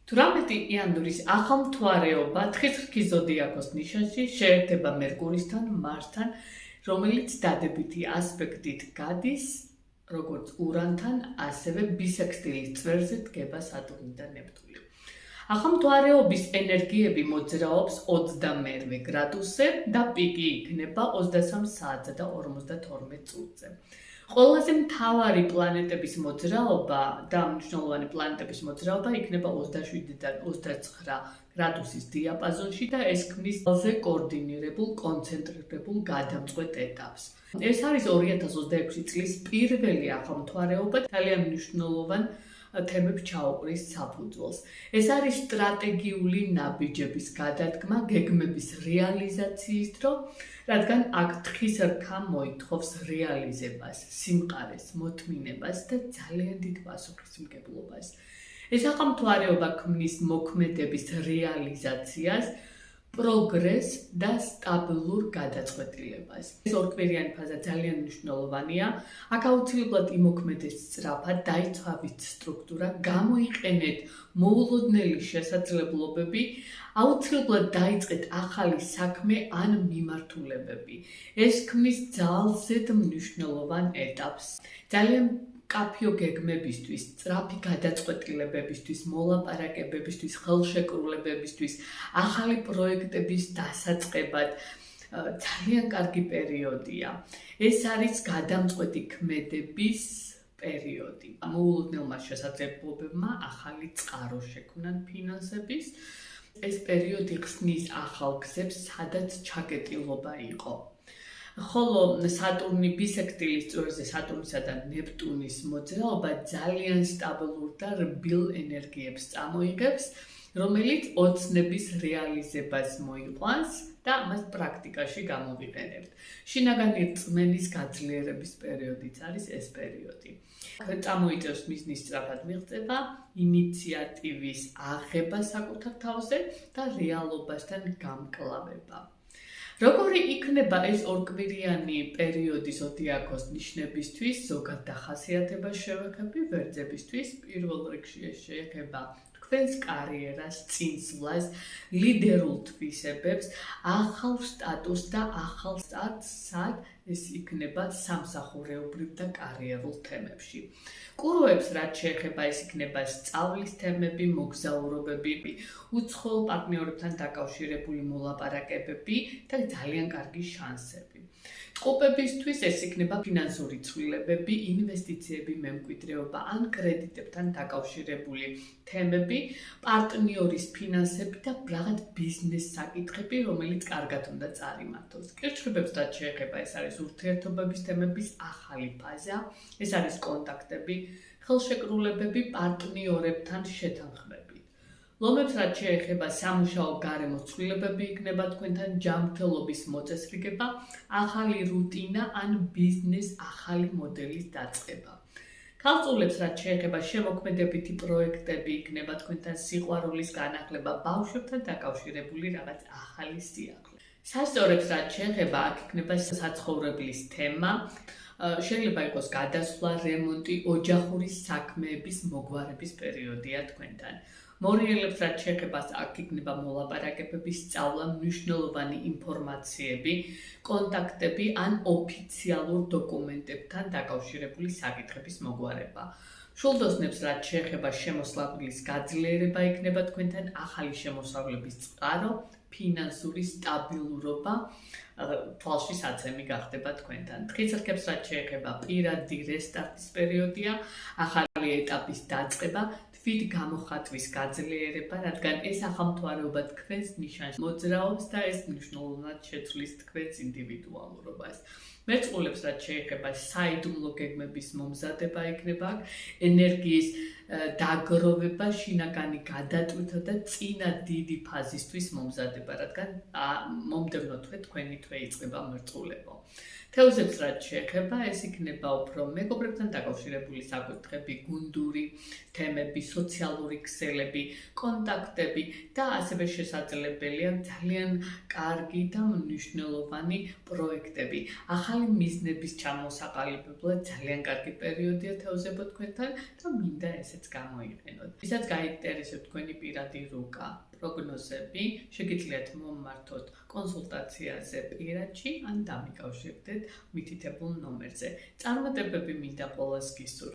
18 იანვრის ახალმთვარეობა თხის ზოდიაქოს ნიშანში შეერთება მერკურისთან, მარსთან, რომელიც დადებითი ასპექტით გადის როგორც ურანთან, ასევე ბისექსტილის წვერზე დგება სატურნი და ნეპტუნი. ახალმთვარეობის ენერგიები მოძრაობს 22 გრადუსზე და პიკი იქნება 23 საათზე და 52 წუთზე. ყველაზე მთავარი პლანეტების მოძრაობა და მნიშვნელოვანი პლანეტების მოძრაობა იქნება 27-დან 29 გრადუსის დიაპაზონში და ეს ქმნის ყველაზე კოორდინირებულ, კონცენტრირებულ გადამწყვეტ ეტაპს. ეს არის 2026 წლის პირველი ახალმთვარეობა, ძალიან მნიშვნელოვან თემებს ჩაუყრის საფუძველს. ეს არის სტრატეგიული ნაბიჯების გადადგმა, გეგმების რეალიზაციის დრო, რადგან აქ თხის რქა მოითხოვს რეალიზებას, სიმყარეს, მოთმინებას და ძალიან დიდ პასუხისმგებლობას. ეს ახალმთვარეობა ქმნის მოქმედების რეალიზაციას, პროგრესს და სტაბილურ გადაწყვეტილებას. ეს ორკვირიანი ფაზა ძალიან მნიშვნელოვანია. აქ აუცილებლად იმოქმედეს სწრაფად, დაიცვავით სტრუქტურა, გამოიყენეთ მოულოდნელი შესაძლებლობები, აუცილებლად დაიწყეთ ახალი საქმე ან მიმართულებები. ეს ქმნის ძალზედ მნიშვნელოვან ეტაპს. ძალიან კაფიო გეგმებისთვის, სწრაფი გადაწყვეტილებებისთვის, მოლაპარაკებებისთვის, ხელშეკრულებებისთვის, ახალი პროექტების დასაწყებად ძალიან კარგი პერიოდია. ეს არის გადამწყვეტი ქმედების პერიოდი. მოულოდნელმა შესაძლებლობებმა ახალი წყარო შექმნან ფინანსების. ეს პერიოდი ხსნის ახალ გზებს, სადაც ჩაკეტილობა იყო. ხოლო სატურნი ბისექსტილის წვერზე სატურნისა და ნეპტუნის მოძრაობა ძალიან სტაბილურ და რბილ ენერგიებს წამოიღებს, რომელიც ოცნების რეალიზებას მოიყვანს და მას პრაქტიკაში გამოვიყენებთ. შინაგანი რწმენის გაძლიერების პერიოდიც არის ეს პერიოდი. წამოიწევს მიზნის სწრაფად მიღწევა, ინიციატივის აღება საკუთარ თავზე და რეალობასთან გამკლავება. როგორი იქნება ეს ორკვირიანი პერიოდი ზოდიაქოს ნიშნებისთვის, ზოგად დახასიათებას შევეხები ვერძებისთვის, პირველ რიგში ეს შეეხება თქვენს კარიერას, წინსვლას, ლიდერულ თვისებებს, ახალ სტატუსს და ახალ სტარტს, ეს იქნება სამსახურეობრივ და კარიერულ თემებში. კუროებს რაც შეეხება ეს იქნება სწავლის თემები, მოგზაურობები, უცხოელ პარტნიორებთან დაკავშირებული მოლაპარაკებები და ძალიან კარგი შანსები. წყობებისთვის ეს იქნება ფინანსური ცვლილებები, ინვესტიციები, მემკვიდრეობა ან კრედიტებთან დაკავშირებული თემები, პარტნიორის ფინანსები და რაღაც ბიზნეს საკითხები, რომელიც კარგად უნდა წარიმართოს. კირჩხიბებს რაც შეეხება ეს არის ურთიერთობების თემების ახალი ფაზა, ეს არის კონტაქტები, ხელშეკრულებები პარტნიორებთან შეთანხმებით. ლომებს რაც შეეხება სამუშაო გარემო ცვლილებები იქნება თქვენთან ჯანმრთელობის მოწესრიგება, ახალი რუტინა ან ბიზნეს ახალი მოდელის დაწყება. ქალწულებს რაც შეეხება შემოქმედებითი პროექტები იქნება თქვენთან სიყვარულის განახლება, ბავშვებთან დაკავშირებული რაღაც ახალი სიახლე. სასწორებს რაც შეეხება აქ იქნება საცხოვრებლის თემა, შეიძლება იყოს გადასვლა, რემონტი, ოჯახური საქმეების მოგვარების პერიოდია თქვენთან. მორიელებს რაც შეეხება აქ იქნება მოლაპარაკებები, სწავლა, მნიშვნელოვანი ინფორმაციები, კონტაქტები ან ოფიციალურ დოკუმენტებთან დაკავშირებული საკითხების მოგვარება. შულდოსნებს რაც შეეხება შემოსავლის გაძლიერება იქნება თქვენთან, ახალი შემოსავლების წყარო, ფინანსური სტაბილურობა, თვალში საცემი გახდება თქვენთან. თხის რაც შეეხება პირადი რესტარტის პერიოდია, ახალი ეტაპის დაწყება, თვით გამოხატვის გაძლიერება, რადგან ეს ახალმთვარეობა თქვენს ნიშანს მოძრაობს და ეს მნიშვნელოვნად შეცვლის თქვენს ინდივიდუალურობას. მერწყულებს რაც შეეხება საიდუმლო გეგმების მომზადება იქნება აქ, ენერგიის დაგროვება, შინაგანი გადატვირთვა და წინა დიდი ფაზისთვის მომზადება, რადგან მომდევნო თქვენი თვე იწყება მერწყულებო. თევზებს რაც შეეხება, ეს იქნება უფრო მეგობრებთან დაკავშირებული საკითხები, გუნდური თემები, სოციალური ქსელები, კონტაქტები და ასევე შესაძლებელია ძალიან კარგი და მნიშვნელოვანი პროექტები. ახალი ახალი მიზნების ჩამოსაყალიბებლად ძალიან კარგი პერიოდია თევზებო თქვენთან და მინდა ესეც გამოიყენოთ. ვისაც გაინტერესებთ თქვენი პირადი რუკა, პროგნოზები, შეგიძლიათ მომმართოთ კონსულტაციაზე პირადში ან დამიკავშირდეთ მითითებულ ნომერზე. წარმატებები მინდა ყველას გისურვოთ.